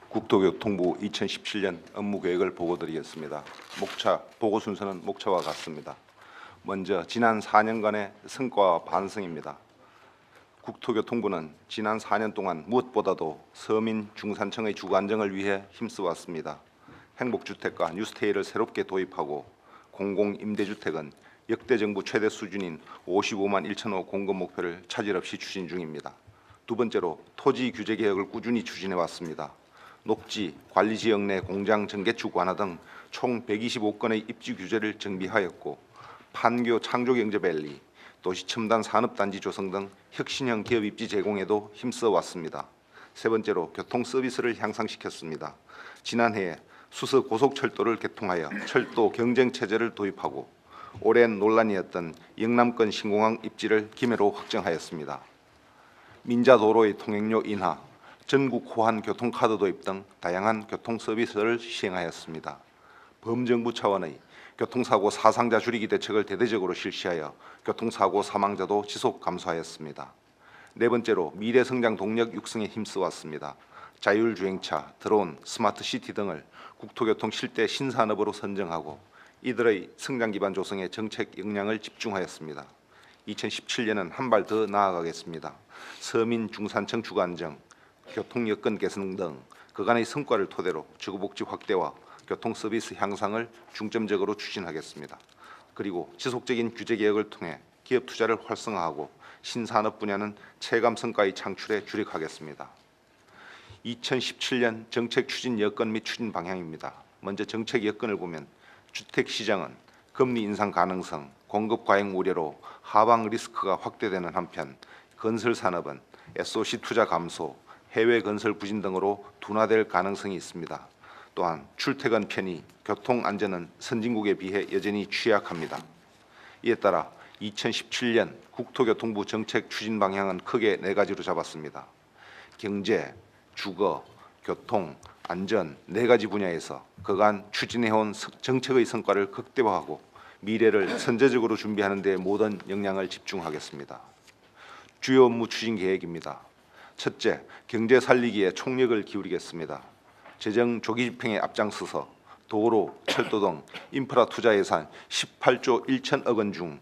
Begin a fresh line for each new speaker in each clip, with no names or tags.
국토교통부 2017년 업무계획을 보고드리겠습니다. 보고 순서는 목차와 같습니다. 먼저 지난 4년간의 성과와 반성입니다. 국토교통부는 지난 4년 동안 무엇보다도 서민 중산층의 주거 안정을 위해 힘써왔습니다. 행복주택과 뉴스테이를 새롭게 도입하고 공공임대주택은 역대 정부 최대 수준인 55만 1천 호 공급 목표를 차질 없이 추진 중입니다. 두 번째로 토지 규제 개혁을 꾸준히 추진해 왔습니다. 녹지, 관리지역 내 공장 정개축 완화 등 총 125건의 입지 규제를 정비하였고 판교 창조경제밸리, 도시첨단 산업단지 조성 등 혁신형 기업 입지 제공에도 힘써 왔습니다. 세 번째로 교통 서비스를 향상시켰습니다. 지난해에 수서 고속철도를 개통하여 철도 경쟁체제를 도입하고 오랜 논란이었던 영남권 신공항 입지를 김해로 확정하였습니다. 민자도로의 통행료 인하, 전국 호환 교통카드 도입 등 다양한 교통 서비스를 시행하였습니다. 범정부 차원의 교통사고 사상자 줄이기 대책을 대대적으로 실시하여 교통사고 사망자도 지속 감소하였습니다. 네 번째로 미래성장 동력 육성에 힘써왔습니다. 자율주행차, 드론, 스마트시티 등을 국토교통 실대 신산업으로 선정하고 이들의 성장 기반 조성에 정책 역량을 집중하였습니다. 2017년은 한 발 더 나아가겠습니다. 서민 중산층 주거 안정, 교통 여건 개선 등 그간의 성과를 토대로 주거복지 확대와 교통 서비스 향상을 중점적으로 추진하겠습니다. 그리고 지속적인 규제 개혁을 통해 기업 투자를 활성화하고 신산업 분야는 체감 성과의 창출에 주력하겠습니다. 2017년 정책 추진 여건 및 추진 방향입니다. 먼저 정책 여건을 보면 주택 시장은 금리 인상 가능성, 공급 과잉 우려로 하방 리스크가 확대되는 한편 건설 산업은 SOC 투자 감소, 해외 건설 부진 등으로 둔화될 가능성이 있습니다. 또한 출퇴근 편의, 교통 안전은 선진국에 비해 여전히 취약합니다. 이에 따라 2017년 국토교통부 정책 추진 방향은 크게 네 가지로 잡았습니다. 경제, 주거, 교통, 안전 네 가지 분야에서 그간 추진해온 정책의 성과를 극대화하고 미래를 선제적으로 준비하는 데 모든 역량을 집중하겠습니다. 주요 업무 추진 계획입니다. 첫째, 경제 살리기에 총력을 기울이겠습니다. 재정 조기 집행에 앞장서서 도로, 철도 등 인프라 투자 예산 18조 1천억 원 중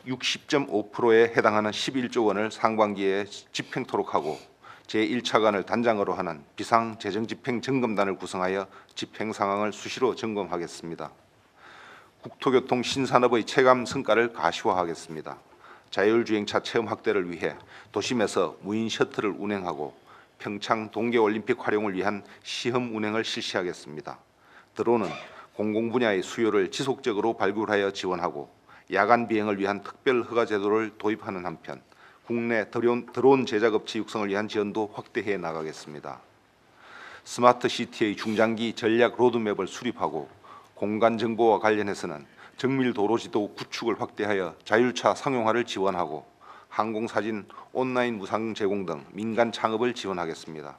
60.5%에 해당하는 11조 원을 상반기에 집행토록 하고 제1차관을 단장으로 하는 비상재정집행점검단을 구성하여 집행 상황을 수시로 점검하겠습니다. 국토교통 신산업의 체감 성과를 가시화하겠습니다. 자율주행차 체험 확대를 위해 도심에서 무인 셔틀을 운행하고 평창 동계올림픽 활용을 위한 시험 운행을 실시하겠습니다. 드론은 공공분야의 수요를 지속적으로 발굴하여 지원하고 야간 비행을 위한 특별 허가 제도를 도입하는 한편 국내 드론 제작업체 육성을 위한 지원도 확대해 나가겠습니다. 스마트시티의 중장기 전략 로드맵을 수립하고 공간정보와 관련해서는 정밀도로지도 구축을 확대하여 자율차 상용화를 지원하고 항공사진 온라인 무상 제공 등 민간 창업을 지원하겠습니다.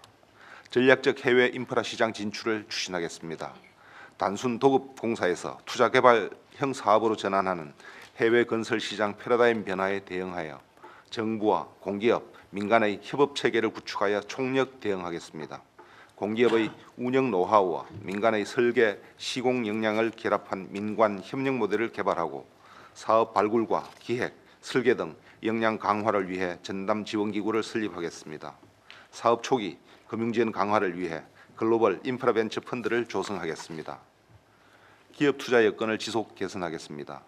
전략적 해외 인프라 시장 진출을 추진하겠습니다. 단순 도급 공사에서 투자 개발형 사업으로 전환하는 해외 건설 시장 패러다임 변화에 대응하여 정부와 공기업, 민간의 협업 체계를 구축하여 총력 대응하겠습니다. 공기업의 운영 노하우와 민간의 설계, 시공 역량을 결합한 민관 협력 모델을 개발하고 사업 발굴과 기획, 설계 등 역량 강화를 위해 전담 지원기구를 설립하겠습니다. 사업 초기 금융지원 강화를 위해 글로벌 인프라 벤처 펀드를 조성하겠습니다. 기업 투자 여건을 지속 개선하겠습니다.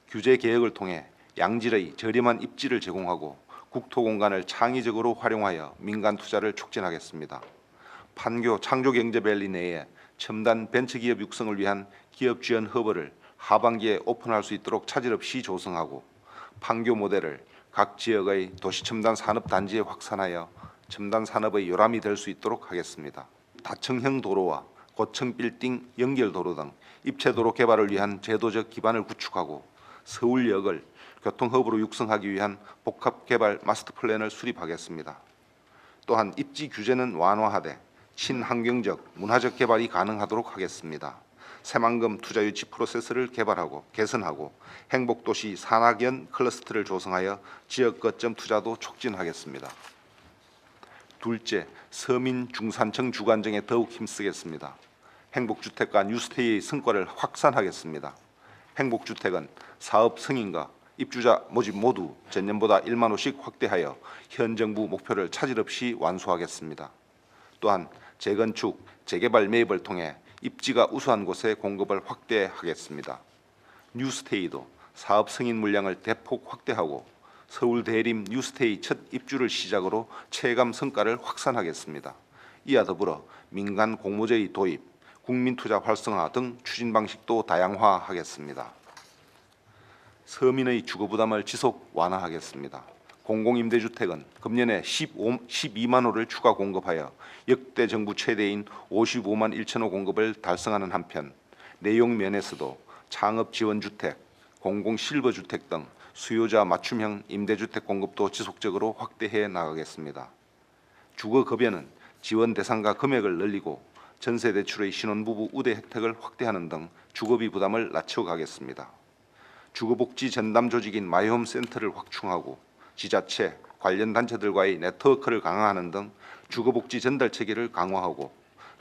규제 개혁을 통해 양질의 저렴한 입지를 제공하고 국토 공간을 창의적으로 활용하여 민간 투자를 촉진하겠습니다. 판교 창조경제밸리 내에 첨단 벤처기업 육성을 위한 기업 지원 허브를 하반기에 오픈할 수 있도록 차질 없이 조성하고 판교 모델을 각 지역의 도시첨단 산업단지에 확산하여 첨단 산업의 요람이 될 수 있도록 하겠습니다. 다층형 도로와 고층 빌딩 연결도로 등 입체도로 개발을 위한 제도적 기반을 구축하고 서울역을 교통허브로 육성하기 위한 복합개발 마스터플랜을 수립하겠습니다. 또한 입지 규제는 완화하되 친환경적, 문화적 개발이 가능하도록 하겠습니다. 새만금 투자 유치 프로세스를 개발하고 개선하고 행복도시 산학연 클러스터를 조성하여 지역 거점 투자도 촉진하겠습니다. 둘째, 서민 중산층 주거안정에 더욱 힘쓰겠습니다. 행복주택과 뉴스테이의 성과를 확산하겠습니다. 행복주택은 사업 승인과 입주자 모집 모두 전년보다 1만 호씩 확대하여 현 정부 목표를 차질 없이 완수하겠습니다. 또한 재건축, 재개발 매입을 통해 입지가 우수한 곳에 공급을 확대하겠습니다. 뉴스테이도 사업 승인 물량을 대폭 확대하고 서울 대림 뉴스테이 첫 입주를 시작으로 체감 성과를 확산하겠습니다. 이와 더불어 민간 공모제의 도입, 국민투자 활성화 등 추진 방식도 다양화하겠습니다. 서민의 주거 부담을 지속 완화하겠습니다. 공공임대주택은 금년에 12만 호를 추가 공급하여 역대 정부 최대인 55만 1천 호 공급을 달성하는 한편 내용 면에서도 창업지원주택, 공공실버주택 등 수요자 맞춤형 임대주택 공급도 지속적으로 확대해 나가겠습니다. 주거급여는 지원 대상과 금액을 늘리고 전세대출의 신혼부부 우대 혜택을 확대하는 등 주거비 부담을 낮춰가겠습니다. 주거복지 전담 조직인 마이홈센터를 확충하고 지자체, 관련 단체들과의 네트워크를 강화하는 등 주거복지 전달 체계를 강화하고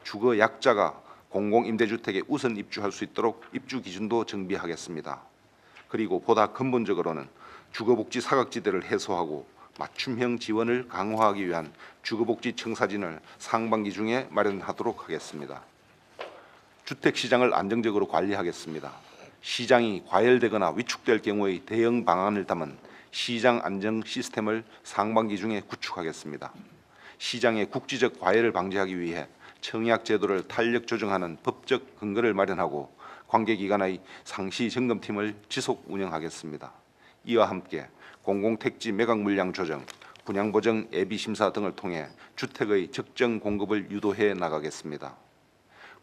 주거 약자가 공공임대주택에 우선 입주할 수 있도록 입주 기준도 정비하겠습니다. 그리고 보다 근본적으로는 주거복지 사각지대를 해소하고 맞춤형 지원을 강화하기 위한 주거복지 청사진을 상반기 중에 마련하도록 하겠습니다. 주택시장을 안정적으로 관리하겠습니다. 시장이 과열되거나 위축될 경우의 대응 방안을 담은 시장 안정 시스템을 상반기 중에 구축하겠습니다. 시장의 국지적 과열을 방지하기 위해 청약 제도를 탄력 조정하는 법적 근거를 마련하고 관계기관의 상시 점검팀을 지속 운영하겠습니다. 이와 함께 공공택지 매각 물량 조정, 분양보정 예비 심사 등을 통해 주택의 적정 공급을 유도해 나가겠습니다.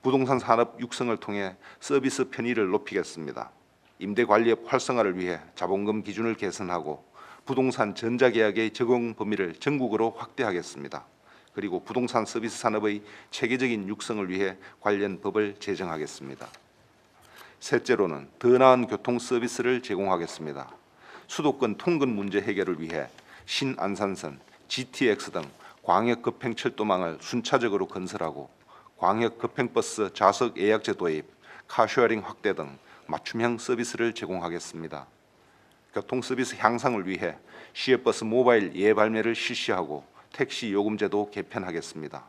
부동산 산업 육성을 통해 서비스 편의를 높이겠습니다. 임대관리업 활성화를 위해 자본금 기준을 개선하고 부동산 전자계약의 적용 범위를 전국으로 확대하겠습니다. 그리고 부동산 서비스 산업의 체계적인 육성을 위해 관련 법을 제정하겠습니다. 셋째로는 더 나은 교통 서비스를 제공하겠습니다. 수도권 통근 문제 해결을 위해 신안산선, GTX 등 광역급행철도망을 순차적으로 건설하고 광역급행버스 좌석 예약제 도입, 카쉐어링 확대 등 맞춤형 서비스를 제공하겠습니다. 교통서비스 향상을 위해 시외버스 모바일 예발매를 실시하고 택시 요금제도 개편하겠습니다.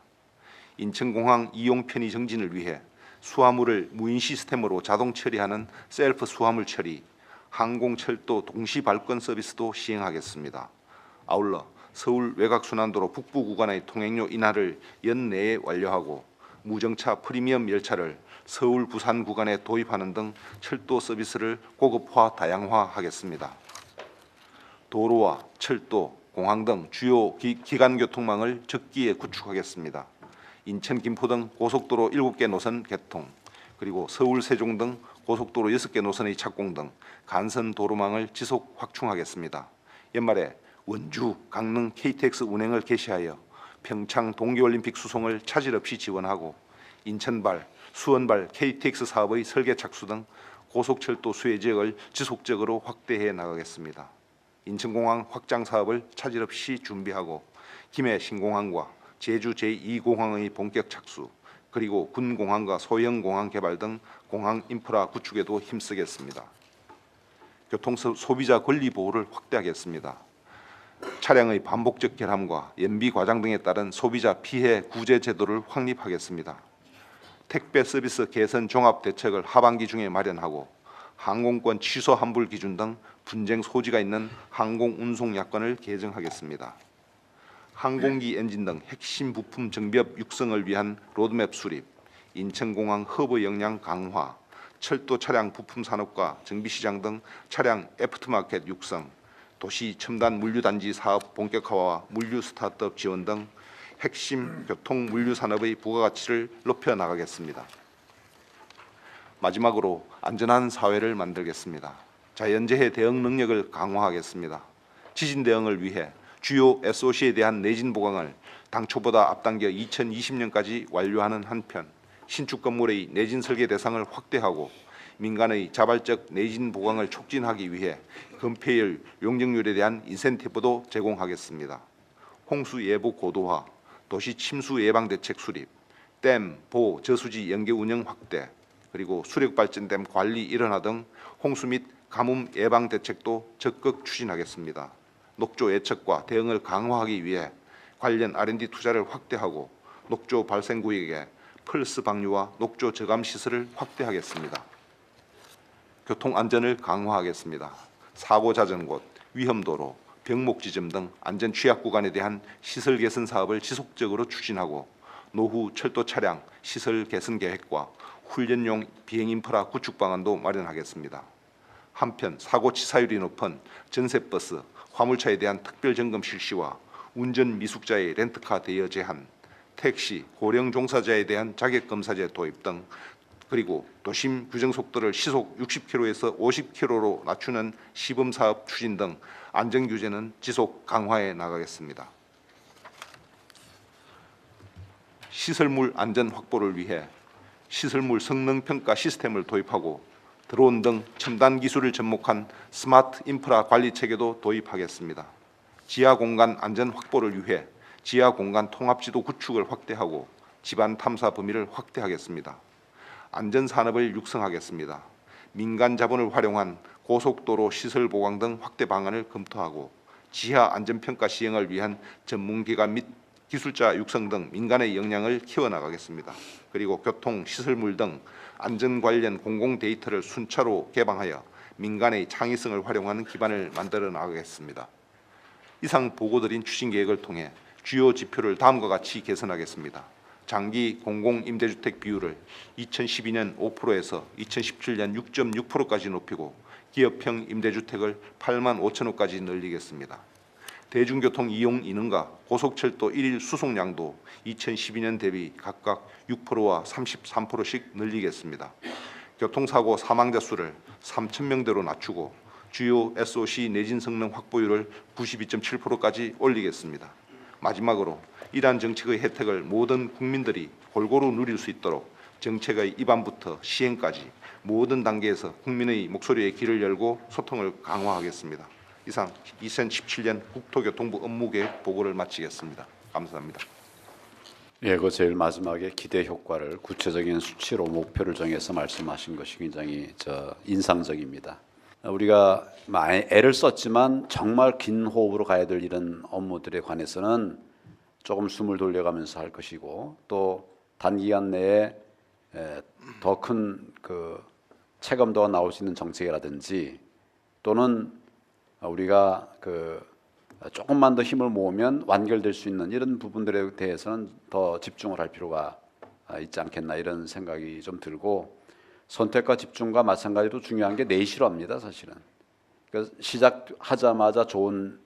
인천공항 이용 편의 정진을 위해 수화물을 무인 시스템으로 자동 처리하는 셀프 수화물 처리, 항공철도 동시 발권 서비스도 시행하겠습니다. 아울러 서울 외곽순환도로 북부 구간의 통행료 인하를 연내에 완료하고 무정차 프리미엄 열차를 서울 부산 구간에 도입하는 등 철도 서비스를 고급화 다양화하겠습니다. 도로와 철도, 공항 등 주요 기간교통망을 적기에 구축하겠습니다. 인천, 김포 등 고속도로 7개 노선 개통, 그리고 서울, 세종 등 고속도로 6개 노선의 착공 등 간선 도로망을 지속 확충하겠습니다. 연말에 원주, 강릉 KTX 운행을 개시하여 평창 동계올림픽 수송을 차질 없이 지원하고 인천발, 수원발 KTX 사업의 설계 착수 등 고속철도 수혜 지역을 지속적으로 확대해 나가겠습니다. 인천공항 확장 사업을 차질 없이 준비하고 김해 신공항과 제주 제2공항의 본격 착수, 그리고 군공항과 소형공항 개발 등 공항 인프라 구축에도 힘쓰겠습니다. 교통 소비자 권리 보호를 확대하겠습니다. 차량의 반복적 결함과 연비 과장 등에 따른 소비자 피해 구제 제도를 확립하겠습니다. 택배 서비스 개선 종합 대책을 하반기 중에 마련하고 항공권 취소 환불 기준 등 분쟁 소지가 있는 항공 운송 약관을 개정하겠습니다. 항공기 엔진 등 핵심 부품 정비업 육성을 위한 로드맵 수립, 인천공항 허브 역량 강화, 철도 차량 부품 산업과 정비 시장 등 차량 애프터마켓 육성, 도시 첨단 물류단지 사업 본격화와 물류 스타트업 지원 등 핵심 교통 물류 산업의 부가가치를 높여 나가겠습니다. 마지막으로 안전한 사회를 만들겠습니다. 자연재해 대응 능력을 강화하겠습니다. 지진 대응을 위해 주요 SOC에 대한 내진 보강을 당초보다 앞당겨 2020년까지 완료하는 한편 신축 건물의 내진 설계 대상을 확대하고 민간의 자발적 내진 보강을 촉진하기 위해 건폐율, 용적률에 대한 인센티브도 제공하겠습니다. 홍수 예보 고도화, 도시 침수 예방 대책 수립, 댐, 보, 저수지 연계 운영 확대, 그리고 수력 발전댐 관리 일원화 등 홍수 및 가뭄 예방 대책도 적극 추진하겠습니다. 녹조 예측과 대응을 강화하기 위해 관련 R&D 투자를 확대하고 녹조 발생 구역에 펄스 방류와 녹조 저감 시설을 확대하겠습니다. 교통 안전을 강화하겠습니다. 사고 잦은 곳, 위험도로, 병목 지점 등 안전 취약 구간에 대한 시설 개선 사업을 지속적으로 추진하고 노후 철도 차량 시설 개선 계획과 훈련용 비행 인프라 구축 방안도 마련하겠습니다. 한편 사고 치사율이 높은 전세버스, 화물차에 대한 특별 점검 실시와 운전 미숙자의 렌트카 대여 제한, 택시, 고령 종사자에 대한 자격 검사제 도입 등 그리고 도심 규정 속도를 시속 60km에서 50km로 낮추는 시범 사업 추진 등 안전 규제는 지속 강화해 나가겠습니다. 시설물 안전 확보를 위해 시설물 성능 평가 시스템을 도입하고 드론 등 첨단 기술을 접목한 스마트 인프라 관리 체계도 도입하겠습니다. 지하 공간 안전 확보를 위해 지하 공간 통합 지도 구축을 확대하고 집안 탐사 범위를 확대하겠습니다. 안전 산업을 육성하겠습니다. 민간 자본을 활용한 고속도로 시설 보강 등 확대 방안을 검토하고 지하 안전 평가 시행을 위한 전문기관 및 기술자 육성 등 민간의 역량을 키워나가겠습니다. 그리고 교통, 시설물 등 안전 관련 공공 데이터를 순차로 개방하여 민간의 창의성을 활용하는 기반을 만들어 나가겠습니다. 이상 보고드린 추진 계획을 통해 주요 지표를 다음과 같이 개선하겠습니다. 장기 공공임대주택 비율을 2012년 5%에서 2017년 6.6%까지 높이고 기업형 임대주택을 8만 5천 호까지 늘리겠습니다. 대중교통 이용 인원과 고속철도 일일 수송량도 2012년 대비 각각 6%와 33%씩 늘리겠습니다. 교통사고 사망자 수를 3천 명대로 낮추고 주요 SOC 내진 성능 확보율을 92.7%까지 올리겠습니다. 마지막으로 이러한 정책의 혜택을 모든 국민들이 골고루 누릴 수 있도록 정책의 입안부터 시행까지 모든 단계에서 국민의 목소리에 귀를 열고 소통을 강화하겠습니다. 이상 2017년 국토교통부 업무계획 보고를 마치겠습니다. 감사합니다.
예, 그 제일 마지막에 기대 효과를 구체적인 수치로 목표를 정해서 말씀하신 것이 굉장히 인상적입니다. 우리가 많이 애를 썼지만 정말 긴 호흡으로 가야 될 이런 업무들에 관해서는 조금 숨을 돌려가면서 할 것이고 또 단기간 내에 더 큰 체감도가 나올 수 있는 정책이라든지 또는 우리가 조금만 더 힘을 모으면 완결될 수 있는 이런 부분들에 대해서는 더 집중을 할 필요가 있지 않겠나 이런 생각이 좀 들고 선택과 집중과 마찬가지로 중요한 게 내실화입니다. 사실은 그러니까 시작하자마자 좋은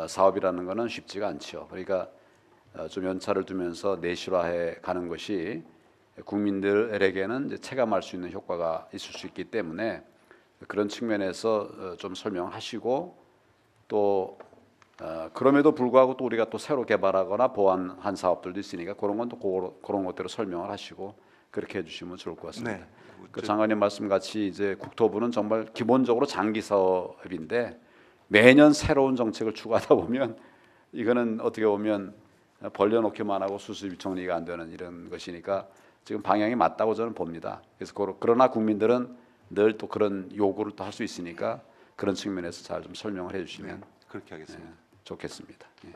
사업이라는 것은 쉽지가 않죠. 그러니까 좀 연차를 두면서 내실화해 가는 것이 국민들에게는 이제 체감할 수 있는 효과가 있을 수 있기 때문에 그런 측면에서 좀 설명하시고 또 그럼에도 불구하고 또 우리가 또 새로 개발하거나 보완한 사업들도 있으니까 그런 건 또 그런 것대로 설명을 하시고 그렇게 해주시면 좋을 것 같습니다.
네.
그 장관님 말씀같이 이제 국토부는 정말 기본적으로 장기 사업인데 매년 새로운 정책을 추구하다 보면 이거는 어떻게 보면 벌려놓기만 하고 수습이 정리가 안 되는 이런 것이니까 지금 방향이 맞다고 저는 봅니다. 그래서 그러나 국민들은 늘 또 그런 요구를 또 할 수 있으니까 그런 측면에서 잘 좀 설명을 해주시면
그렇게 하겠습니다.
좋겠습니다. 예.